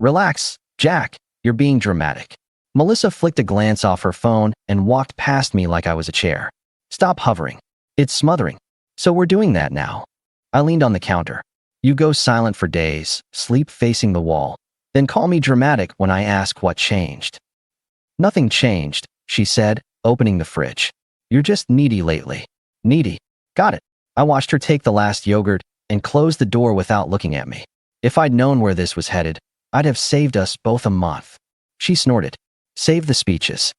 Relax, Jack, you're being dramatic. Melissa flicked a glance off her phone and walked past me like I was a chair. Stop hovering. It's smothering. So we're doing that now. I leaned on the counter. You go silent for days, sleep facing the wall, then call me dramatic when I ask what changed. Nothing changed, she said, opening the fridge. You're just needy lately. Needy. Got it. I watched her take the last yogurt and close the door without looking at me. If I'd known where this was headed, I'd have saved us both a month. She snorted. Save the speeches.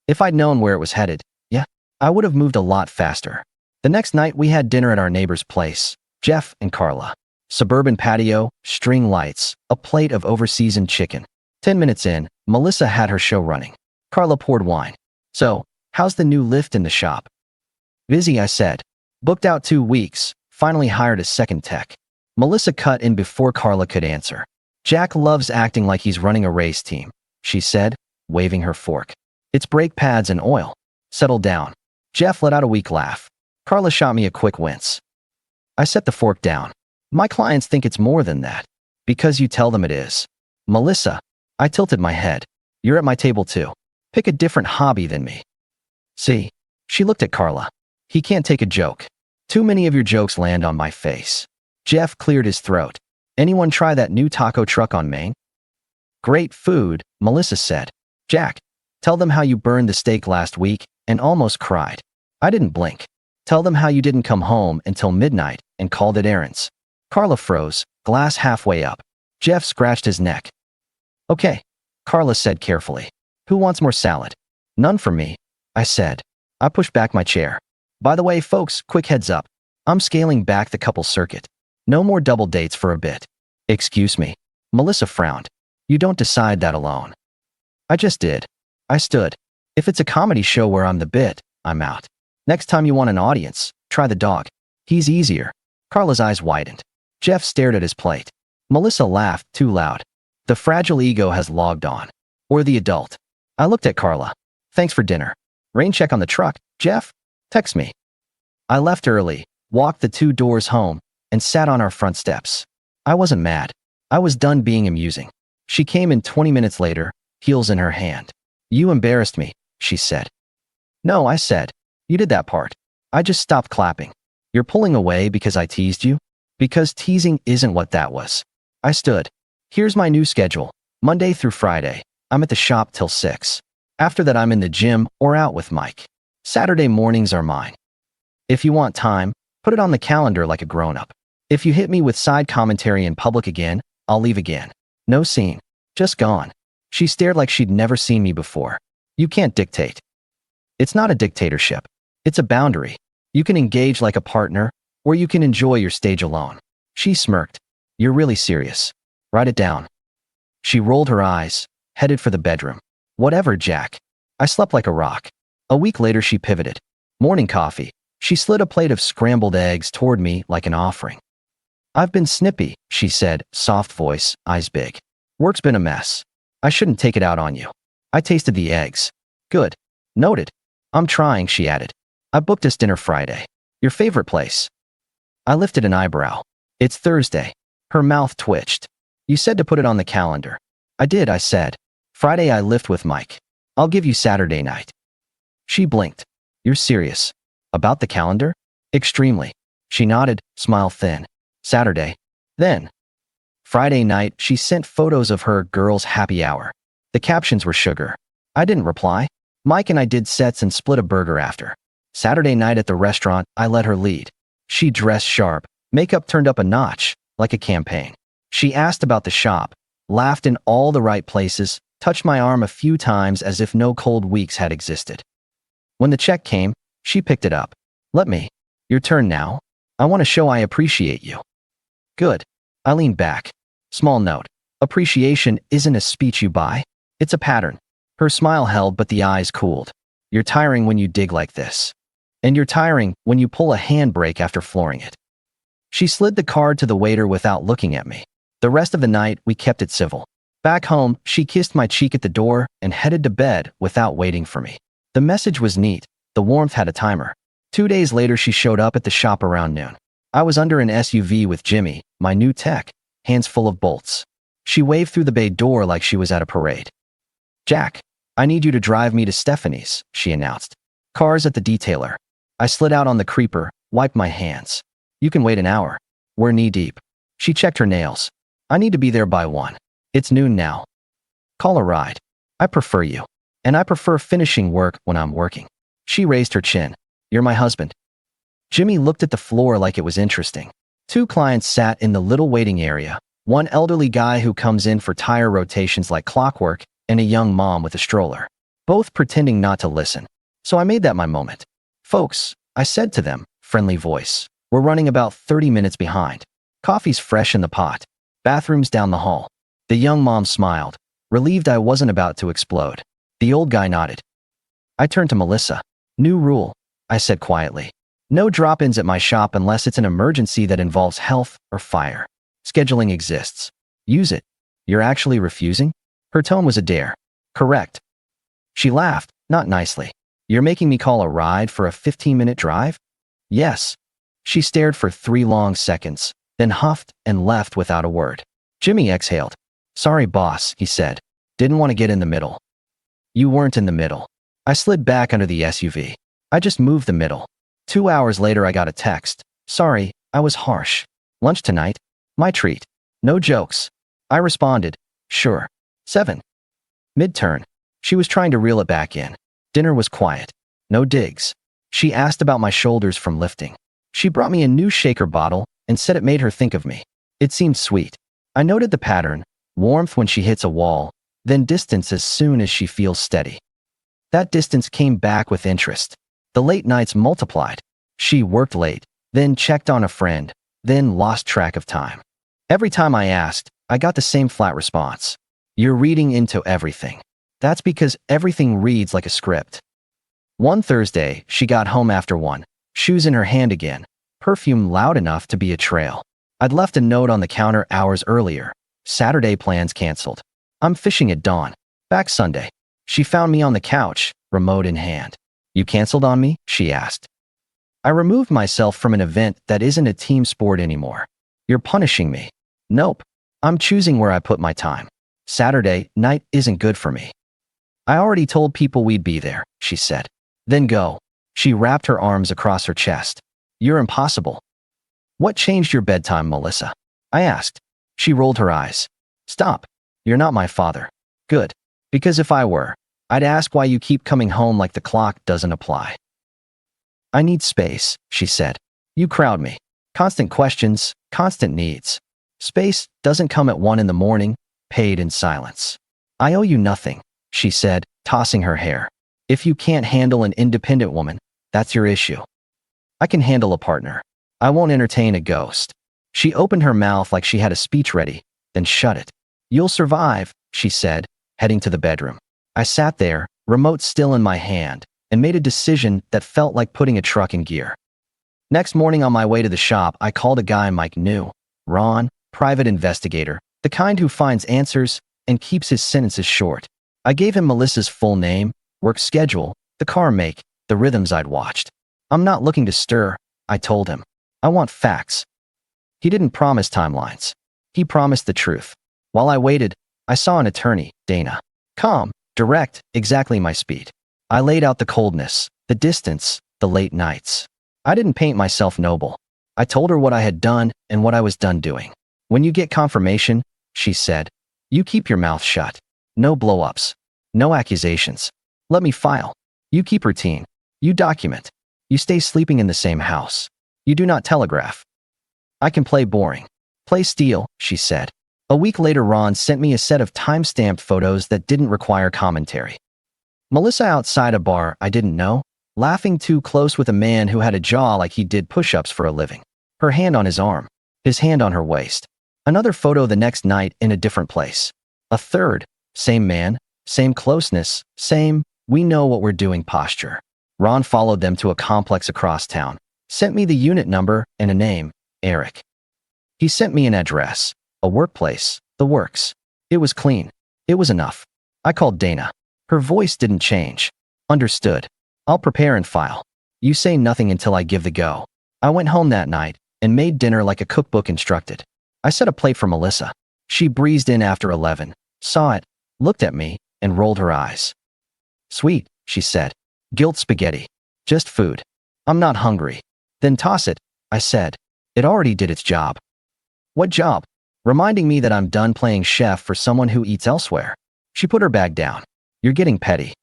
If I'd known where it was headed, yeah, I would have moved a lot faster. The next night we had dinner at our neighbor's place, Jeff and Carla. Suburban patio, string lights, a plate of overseasoned chicken. 10 minutes in, Melissa had her show running. Carla poured wine. So, how's the new lift in the shop? Busy, I said. Booked out 2 weeks, finally hired a second tech. Melissa cut in before Carla could answer. Jack loves acting like he's running a race team, she said, waving her fork. It's brake pads and oil. Settle down. Jeff let out a weak laugh. Carla shot me a quick wince. I set the fork down. My clients think it's more than that. Because you tell them it is. Melissa, I tilted my head. You're at my table too. Pick a different hobby than me. See? She looked at Carla. He can't take a joke. Too many of your jokes land on my face. Jeff cleared his throat. Anyone try that new taco truck on Main? Great food, Melissa said. Jack, tell them how you burned the steak last week and almost cried. I didn't blink. Tell them how you didn't come home until midnight and called it errands. Carla froze, glass halfway up. Jeff scratched his neck. Okay, Carla said carefully. Who wants more salad? None for me, I said. I pushed back my chair. By the way, folks, quick heads up. I'm scaling back the couple circuit. No more double dates for a bit. Excuse me. Melissa frowned. You don't decide that alone. I just did. I stood. If it's a comedy show where I'm the bit, I'm out. Next time you want an audience, try the dog. He's easier. Carla's eyes widened. Jeff stared at his plate. Melissa laughed too loud. The fragile ego has logged on. Or the adult. I looked at Carla. Thanks for dinner. Rain check on the truck, Jeff? Text me. I left early, walked the 2 doors home, and sat on our front steps. I wasn't mad. I was done being amusing. She came in 20 minutes later, heels in her hand. You embarrassed me, she said. No, I said. You did that part. I just stopped clapping. You're pulling away because I teased you? Because teasing isn't what that was. I stood. Here's my new schedule. Monday through Friday. I'm at the shop till 6. After that I'm in the gym or out with Mike. Saturday mornings are mine. If you want time, put it on the calendar like a grown-up. If you hit me with side commentary in public again, I'll leave again. No scene. Just gone. She stared like she'd never seen me before. You can't dictate. It's not a dictatorship. It's a boundary. You can engage like a partner, or you can enjoy your stage alone. She smirked. You're really serious. Write it down. She rolled her eyes, headed for the bedroom. Whatever, Jack. I slept like a rock. A week later she pivoted. Morning coffee. She slid a plate of scrambled eggs toward me like an offering. I've been snippy, she said, soft voice, eyes big. Work's been a mess. I shouldn't take it out on you. I tasted the eggs. Good. Noted. I'm trying, she added. I booked us dinner Friday. Your favorite place. I lifted an eyebrow. It's Thursday. Her mouth twitched. You said to put it on the calendar. I did, I said. Friday I lift with Mike. I'll give you Saturday night. She blinked. You're serious. About the calendar? Extremely. She nodded, smile thin. Saturday. Then. Friday night, she sent photos of her girls' happy hour. The captions were sugar. I didn't reply. Mike and I did sets and split a burger after. Saturday night at the restaurant, I let her lead. She dressed sharp, makeup turned up a notch, like a campaign. She asked about the shop, laughed in all the right places, touched my arm a few times as if no cold weeks had existed. When the check came, she picked it up. Let me. Your turn now. I want to show I appreciate you. Good. I leaned back. Small note. Appreciation isn't a speech you buy. It's a pattern. Her smile held, but the eyes cooled. You're tiring when you dig like this. And you're tiring when you pull a handbrake after flooring it. She slid the card to the waiter without looking at me. The rest of the night, we kept it civil. Back home, she kissed my cheek at the door and headed to bed without waiting for me. The message was neat. The warmth had a timer. 2 days later, she showed up at the shop around noon. I was under an SUV with Jimmy, my new tech, hands full of bolts. She waved through the bay door like she was at a parade. Jack, I need you to drive me to Stephanie's, she announced. Car's at the detailer. I slid out on the creeper, wiped my hands. You can wait an hour. We're knee-deep. She checked her nails. I need to be there by 1. It's noon now. Call a ride. I prefer you. And I prefer finishing work when I'm working. She raised her chin. You're my husband. Jimmy looked at the floor like it was interesting. 2 clients sat in the little waiting area. One elderly guy who comes in for tire rotations like clockwork, and a young mom with a stroller. Both pretending not to listen. So I made that my moment. Folks, I said to them, friendly voice. We're running about 30 minutes behind. Coffee's fresh in the pot. Bathrooms down the hall. The young mom smiled, relieved I wasn't about to explode. The old guy nodded. I turned to Melissa. New rule, I said quietly. No drop-ins at my shop unless it's an emergency that involves health or fire. Scheduling exists. Use it. You're actually refusing? Her tone was a dare. Correct. She laughed, not nicely. You're making me call a ride for a 15-minute drive? Yes. She stared for 3 long seconds, then huffed and left without a word. Jimmy exhaled. Sorry, boss, he said. Didn't want to get in the middle. You weren't in the middle. I slid back under the SUV. I just moved the middle. 2 hours later I got a text. Sorry, I was harsh. Lunch tonight? My treat. No jokes. I responded. Sure. 7. Mid-turn. She was trying to reel it back in. Dinner was quiet. No digs. She asked about my shoulders from lifting. She brought me a new shaker bottle and said it made her think of me. It seemed sweet. I noted the pattern, warmth when she hits a wall, then distance as soon as she feels steady. That distance came back with interest. The late nights multiplied. She worked late, then checked on a friend, then lost track of time. Every time I asked, I got the same flat response. You're reading into everything. That's because everything reads like a script. One Thursday, she got home after 1, shoes in her hand again, perfume loud enough to be a trail. I'd left a note on the counter hours earlier. Saturday plans canceled. I'm fishing at dawn. Back Sunday. She found me on the couch, remote in hand. You canceled on me? She asked. I removed myself from an event that isn't a team sport anymore. You're punishing me. Nope. I'm choosing where I put my time. Saturday night isn't good for me. I already told people we'd be there, she said. Then go. She wrapped her arms across her chest. You're impossible. What changed your bedtime, Melissa? I asked. She rolled her eyes. Stop. You're not my father. Good. Because if I were, I'd ask why you keep coming home like the clock doesn't apply. I need space, she said. You crowd me. Constant questions, constant needs. Space doesn't come at 1 in the morning, paid in silence. I owe you nothing, she said, tossing her hair. If you can't handle an independent woman, that's your issue. I can handle a partner. I won't entertain a ghost. She opened her mouth like she had a speech ready, then shut it. You'll survive, she said, heading to the bedroom. I sat there, remote still in my hand, and made a decision that felt like putting a truck in gear. Next morning on my way to the shop, I called a guy Mike knew. Ron, private investigator, the kind who finds answers and keeps his sentences short. I gave him Melissa's full name, work schedule, the car make, the rhythms I'd watched. I'm not looking to stir, I told him. I want facts. He didn't promise timelines. He promised the truth. While I waited, I saw an attorney, Dana. Calm, direct, exactly my speed. I laid out the coldness, the distance, the late nights. I didn't paint myself noble. I told her what I had done and what I was done doing. When you get confirmation, she said, you keep your mouth shut. No blow-ups. No accusations. Let me file. You keep routine. You document. You stay sleeping in the same house. You do not telegraph. I can play boring. Play steal, she said. A week later, Ron sent me a set of time-stamped photos that didn't require commentary. Melissa outside a bar I didn't know, laughing too close with a man who had a jaw like he did push-ups for a living. Her hand on his arm. His hand on her waist. Another photo the next night in a different place. A third. Same man. Same closeness. Same, we know what we're doing posture. Ron followed them to a complex across town. Sent me the unit number and a name, Eric. He sent me an address, a workplace, the works. It was clean. It was enough. I called Dana. Her voice didn't change. Understood. I'll prepare and file. You say nothing until I give the go. I went home that night and made dinner like a cookbook instructed. I set a plate for Melissa. She breezed in after 11, saw it, looked at me, and rolled her eyes. Sweet, she said. Guilt spaghetti. Just food. I'm not hungry. Then toss it, I said. It already did its job. What job? Reminding me that I'm done playing chef for someone who eats elsewhere. She put her bag down. You're getting petty.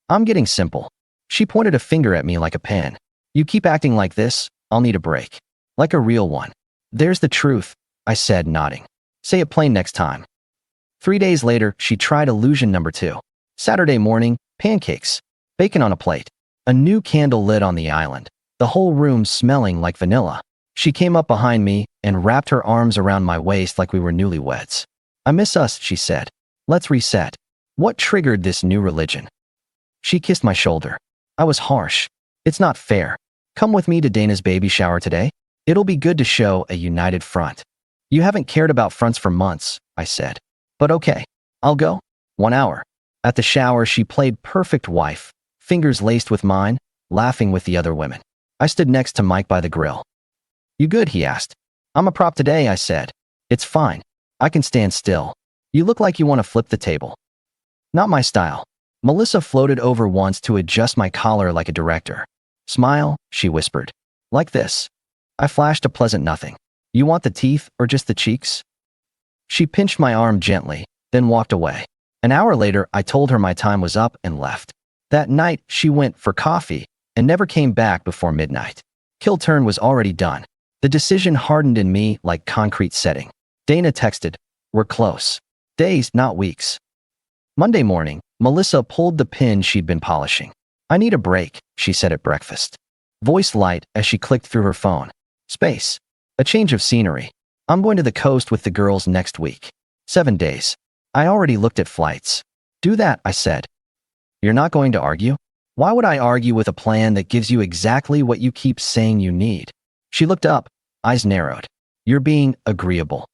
I'm getting simple. She pointed a finger at me like a pen. You keep acting like this, I'll need a break. Like a real one. There's the truth, I said, nodding. Say it plain next time. 3 days later, she tried illusion number 2. Saturday morning, pancakes. Bacon on a plate. A new candle lit on the island. The whole room smelling like vanilla. She came up behind me and wrapped her arms around my waist like we were newlyweds. I miss us, she said. Let's reset. What triggered this new religion? She kissed my shoulder. I was harsh. It's not fair. Come with me to Dana's baby shower today. It'll be good to show a united front. You haven't cared about fronts for months, I said. But okay, I'll go. 1 hour. At the shower, she played perfect wife, fingers laced with mine, laughing with the other women. I stood next to Mike by the grill. You good, he asked. I'm a prop today, I said. It's fine. I can stand still. You look like you want to flip the table. Not my style. Melissa floated over once to adjust my collar like a director. Smile, she whispered. Like this. I flashed a pleasant nothing. You want the teeth or just the cheeks? She pinched my arm gently, then walked away. An hour later, I told her my time was up and left. That night, she went for coffee and never came back before midnight. Kill turn was already done. The decision hardened in me like concrete setting. Dana texted, we're close. Days, not weeks. Monday morning, Melissa pulled the pin she'd been polishing. I need a break, she said at breakfast. Voice light as she clicked through her phone. Space. A change of scenery. I'm going to the coast with the girls next week. 7 days. I already looked at flights. Do that, I said. You're not going to argue? Why would I argue with a plan that gives you exactly what you keep saying you need? She looked up, eyes narrowed. You're being agreeable.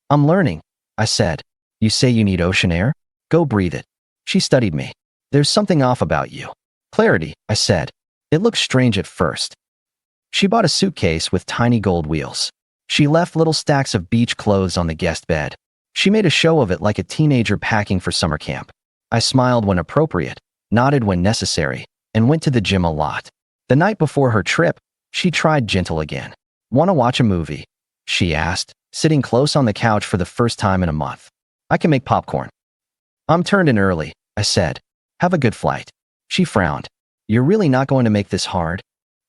I'm learning, I said. You say you need ocean air? Go breathe it. She studied me. There's something off about you. Clarity, I said. It looks strange at first. She bought a suitcase with tiny gold wheels. She left little stacks of beach clothes on the guest bed. She made a show of it like a teenager packing for summer camp. I smiled when appropriate, nodded when necessary, and went to the gym a lot. The night before her trip, she tried gentle again. Want to watch a movie? She asked, sitting close on the couch for the first time in a month. I can make popcorn. I'm turned in early, I said. Have a good flight. She frowned. You're really not going to make this hard?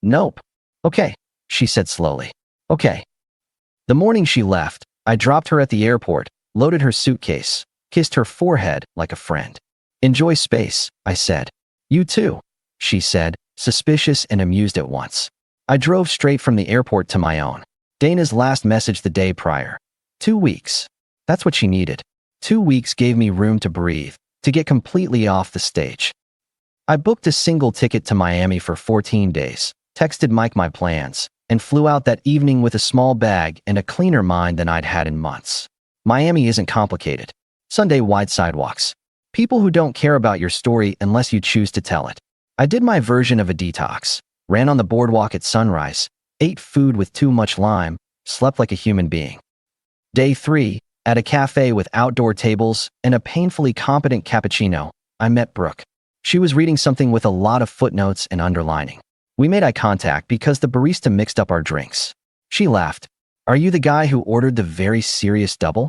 Nope. Okay, she said slowly. Okay. The morning she left, I dropped her at the airport, loaded her suitcase, kissed her forehead like a friend. Enjoy space, I said. You too, she said, suspicious and amused at once. I drove straight from the airport to my own. Dana's last message the day prior. 2 weeks. That's what she needed. 2 weeks gave me room to breathe, to get completely off the stage. I booked a single ticket to Miami for 14 days, texted Mike my plans, and flew out that evening with a small bag and a cleaner mind than I'd had in months. Miami isn't complicated. Sunday wide sidewalks. People who don't care about your story unless you choose to tell it. I did my version of a detox, ran on the boardwalk at sunrise, ate food with too much lime, slept like a human being. Day 3, at a cafe with outdoor tables and a painfully competent cappuccino, I met Brooke. She was reading something with a lot of footnotes and underlining. We made eye contact because the barista mixed up our drinks. She laughed. Are you the guy who ordered the very serious double?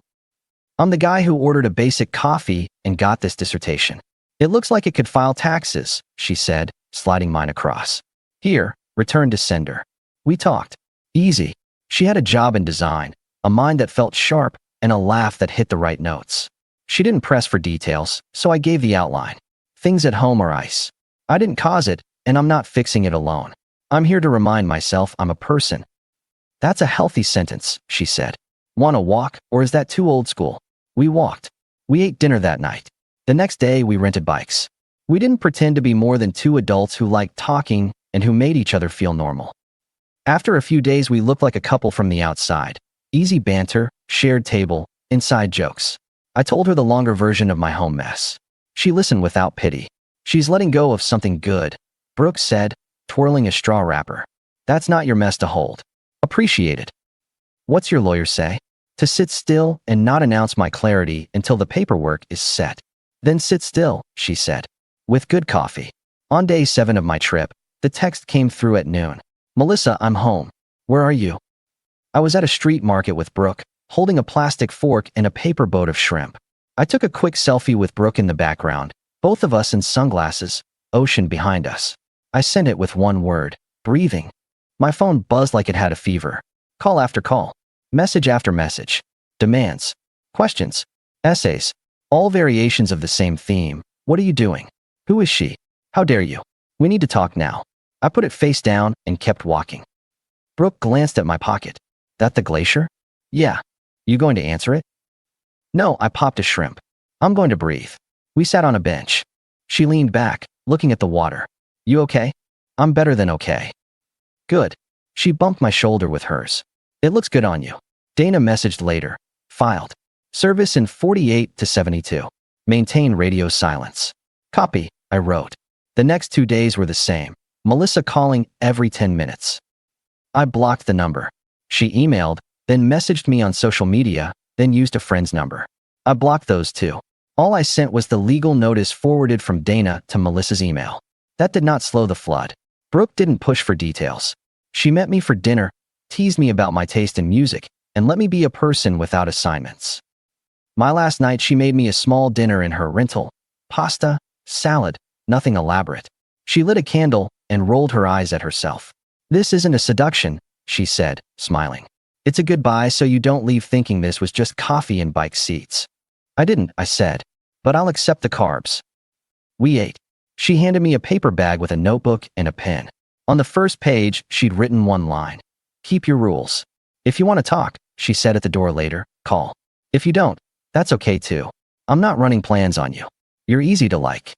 I'm the guy who ordered a basic coffee and got this dissertation. It looks like it could file taxes, she said, sliding mine across. Here, return to sender. We talked. Easy. She had a job in design, a mind that felt sharp, and a laugh that hit the right notes. She didn't press for details, so I gave the outline. Things at home are ice. I didn't cause it, and I'm not fixing it alone. I'm here to remind myself I'm a person. That's a healthy sentence, she said. Want to walk, or is that too old school? We walked. We ate dinner that night. The next day, we rented bikes. We didn't pretend to be more than 2 adults who liked talking and who made each other feel normal. After a few days, we looked like a couple from the outside. Easy banter, shared table, inside jokes. I told her the longer version of my home mess. She listened without pity. She's letting go of something good, Brooke said, twirling a straw wrapper. That's not your mess to hold. Appreciate it. What's your lawyer say? To sit still and not announce my clarity until the paperwork is set. Then sit still, she said. With good coffee. On day 7 of my trip, the text came through at noon. Melissa, I'm home. Where are you? I was at a street market with Brooke, holding a plastic fork and a paper boat of shrimp. I took a quick selfie with Brooke in the background, both of us in sunglasses, ocean behind us. I sent it with one word, breathing. My phone buzzed like it had a fever. Call after call. Message after message. Demands. Questions. Essays. All variations of the same theme. What are you doing? Who is she? How dare you? We need to talk now. I put it face down and kept walking. Brooke glanced at my pocket. That the glacier? Yeah. You going to answer it? No, I popped a shrimp. I'm going to breathe. We sat on a bench. She leaned back, looking at the water. You okay? I'm better than okay. Good. She bumped my shoulder with hers. It looks good on you. Dana messaged later. Filed. Service in 48 to 72. Maintain radio silence. Copy, I wrote. The next 2 days were the same. Melissa calling every 10 minutes. I blocked the number. She emailed, then messaged me on social media, then used a friend's number. I blocked those too. All I sent was the legal notice forwarded from Dana to Melissa's email. That did not slow the flood. Brooke didn't push for details. She met me for dinner, teased me about my taste in music, and let me be a person without assignments. My last night she made me a small dinner in her rental. Pasta, salad, nothing elaborate. She lit a candle and rolled her eyes at herself. This isn't a seduction, she said, smiling. It's a goodbye so you don't leave thinking this was just coffee and bike seats. I didn't, I said, but I'll accept the carbs. We ate. She handed me a paper bag with a notebook and a pen. On the first page, she'd written one line. Keep your rules. If you want to talk, she said at the door later, call. If you don't, that's okay too. I'm not running plans on you. You're easy to like.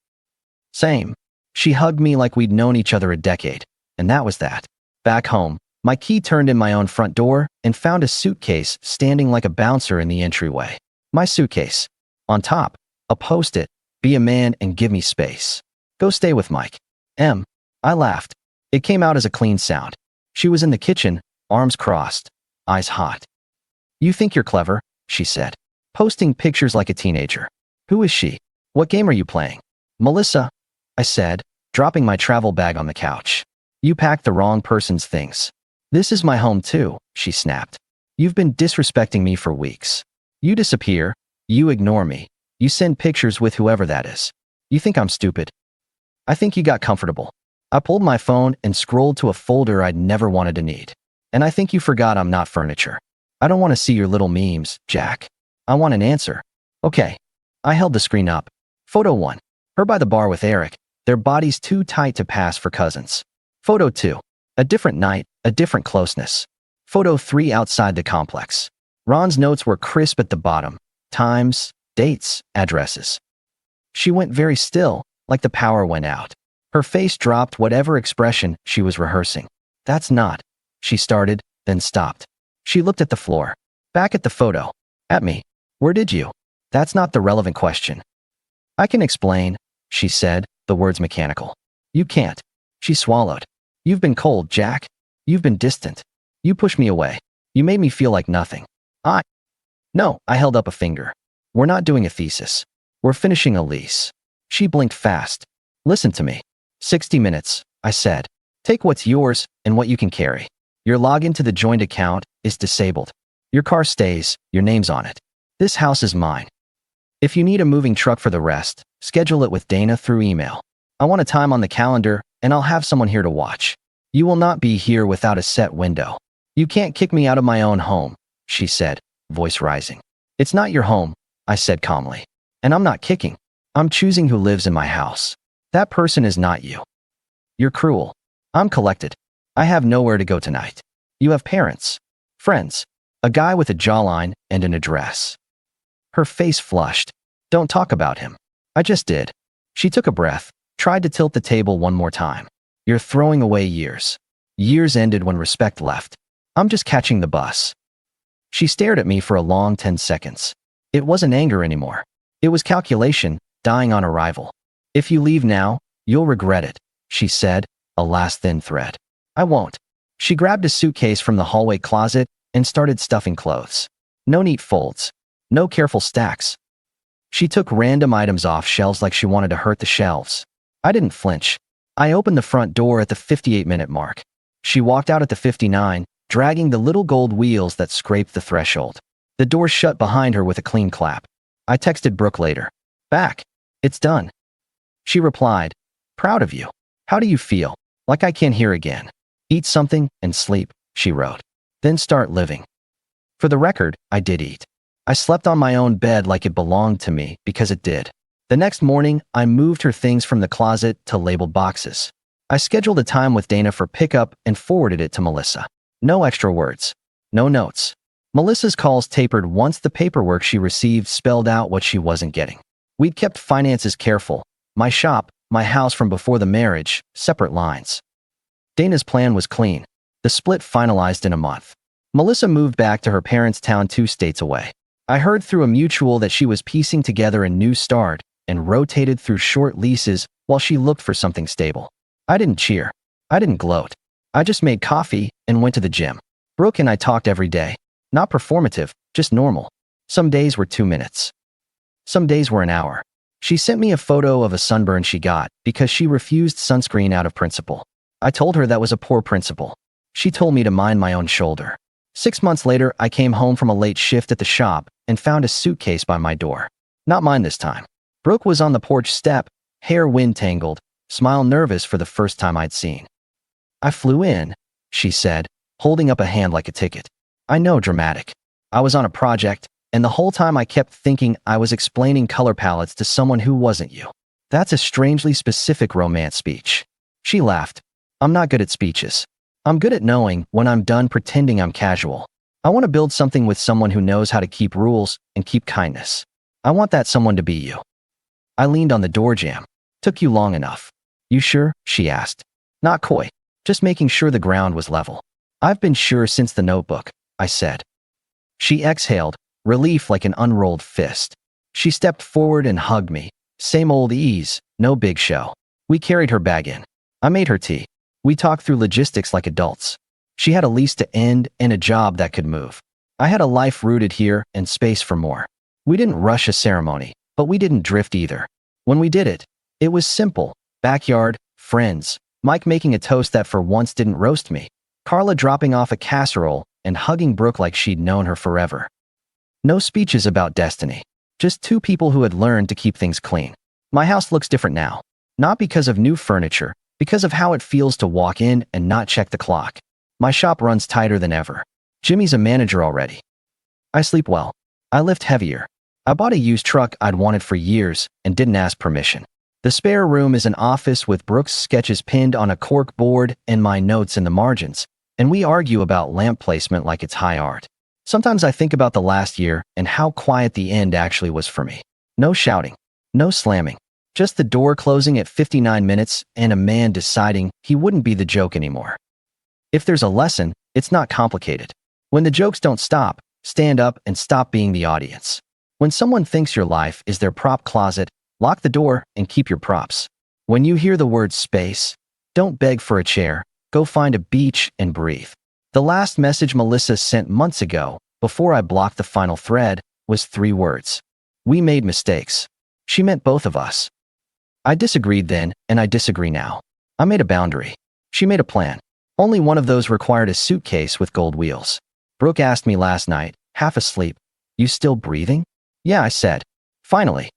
Same. She hugged me like we'd known each other a decade, and that was that. Back home, my key turned in my own front door and found a suitcase standing like a bouncer in the entryway. My suitcase. On top, a post-it, be a man and give me space. Go stay with Mike. I laughed. It came out as a clean sound. She was in the kitchen, arms crossed, eyes hot. You think you're clever, she said, posting pictures like a teenager. Who is she? What game are you playing? Melissa, I said, dropping my travel bag on the couch. You packed the wrong person's things. This is my home too, she snapped. You've been disrespecting me for weeks. You disappear, you ignore me, you send pictures with whoever that is. You think I'm stupid? I think you got comfortable. I pulled my phone and scrolled to a folder I'd never wanted to need. And I think you forgot I'm not furniture. I don't want to see your little memes, Jack. I want an answer. Okay. I held the screen up. Photo 1. Her by the bar with Eric, their bodies too tight to pass for cousins. Photo 2. A different night, a different closeness. Photo 3 outside the complex. Ron's notes were crisp at the bottom. Times, dates, addresses. She went very still, like the power went out. Her face dropped whatever expression she was rehearsing. That's not. She started, then stopped. She looked at the floor. Back at the photo. At me. Where did you? That's not the relevant question. I can explain, she said, the words mechanical. You can't. She swallowed. You've been cold, Jack. You've been distant. You pushed me away. You made me feel like nothing. No, I held up a finger. We're not doing a thesis. We're finishing a lease. She blinked fast. Listen to me. 60 minutes, I said. Take what's yours and what you can carry. Your login to the joint account is disabled. Your car stays, your name's on it. This house is mine. If you need a moving truck for the rest, schedule it with Dana through email. I want a time on the calendar, and I'll have someone here to watch. You will not be here without a set window. You can't kick me out of my own home, she said, voice rising. It's not your home, I said calmly. And I'm not kicking. I'm choosing who lives in my house. That person is not you. You're cruel. I'm collected. I have nowhere to go tonight. You have parents, friends, a guy with a jawline and an address. Her face flushed. Don't talk about him. I just did. She took a breath, tried to tilt the table one more time. You're throwing away years. Years ended when respect left. I'm just catching the bus. She stared at me for a long 10 seconds. It wasn't anger anymore. It was calculation, dying on arrival. If you leave now, you'll regret it, she said, a last thin thread. I won't. She grabbed a suitcase from the hallway closet and started stuffing clothes. No neat folds. No careful stacks. She took random items off shelves like she wanted to hurt the shelves. I didn't flinch. I opened the front door at the 58-minute mark. She walked out at the 59, dragging the little gold wheels that scraped the threshold. The door shut behind her with a clean clap. I texted Brooke later. Back. It's done. She replied, proud of you. How do you feel? Like I can't hear again. Eat something and sleep, she wrote. Then start living. For the record, I did eat. I slept on my own bed like it belonged to me because it did. The next morning, I moved her things from the closet to labeled boxes. I scheduled a time with Dana for pickup and forwarded it to Melissa. No extra words. No notes. Melissa's calls tapered once the paperwork she received spelled out what she wasn't getting. We'd kept finances careful. My shop, my house from before the marriage, separate lines. Dana's plan was clean. The split finalized in a month. Melissa moved back to her parents' town 2 states away. I heard through a mutual that she was piecing together a new start and rotated through short leases while she looked for something stable. I didn't cheer. I didn't gloat. I just made coffee and went to the gym. Brooke and I talked every day. Not performative, just normal. Some days were 2 minutes. Some days were an hour. She sent me a photo of a sunburn she got because she refused sunscreen out of principle. I told her that was a poor principle. She told me to mind my own shoulder. 6 months later, I came home from a late shift at the shop and found a suitcase by my door. Not mine this time. Brooke was on the porch step, hair wind-tangled, smile nervous for the first time I'd seen. I flew in, she said, holding up a hand like a ticket. I know, dramatic. I was on a project, and the whole time I kept thinking I was explaining color palettes to someone who wasn't you. That's a strangely specific romance speech. She laughed. I'm not good at speeches. I'm good at knowing when I'm done pretending I'm casual. I want to build something with someone who knows how to keep rules and keep kindness. I want that someone to be you. I leaned on the door jamb. Took you long enough. You sure? She asked. Not coy. Just making sure the ground was level. I've been sure since the notebook, I said. She exhaled, relief like an unrolled fist. She stepped forward and hugged me. Same old ease, no big show. We carried her bag in. I made her tea. We talked through logistics like adults. She had a lease to end and a job that could move. I had a life rooted here and space for more. We didn't rush a ceremony, but we didn't drift either. When we did it, it was simple. Backyard, friends, Mike making a toast that for once didn't roast me, Carla dropping off a casserole and hugging Brooke like she'd known her forever. No speeches about destiny. Just 2 people who had learned to keep things clean. My house looks different now. Not because of new furniture, because of how it feels to walk in and not check the clock. My shop runs tighter than ever. Jimmy's a manager already. I sleep well. I lift heavier. I bought a used truck I'd wanted for years and didn't ask permission. The spare room is an office with Brooke's sketches pinned on a cork board and my notes in the margins, and we argue about lamp placement like it's high art. Sometimes I think about the last year and how quiet the end actually was for me. No shouting. No slamming. Just the door closing at 59 minutes and a man deciding he wouldn't be the joke anymore. If there's a lesson, it's not complicated. When the jokes don't stop, stand up and stop being the audience. When someone thinks your life is their prop closet, lock the door and keep your props. When you hear the word space, don't beg for a chair, go find a beach and breathe. The last message Melissa sent months ago, before I blocked the final thread, was 3 words. We made mistakes. She meant both of us. I disagreed then, and I disagree now. I made a boundary. She made a plan. Only one of those required a suitcase with gold wheels. Brooke asked me last night, half asleep, you still breathing? Yeah, I said. Finally.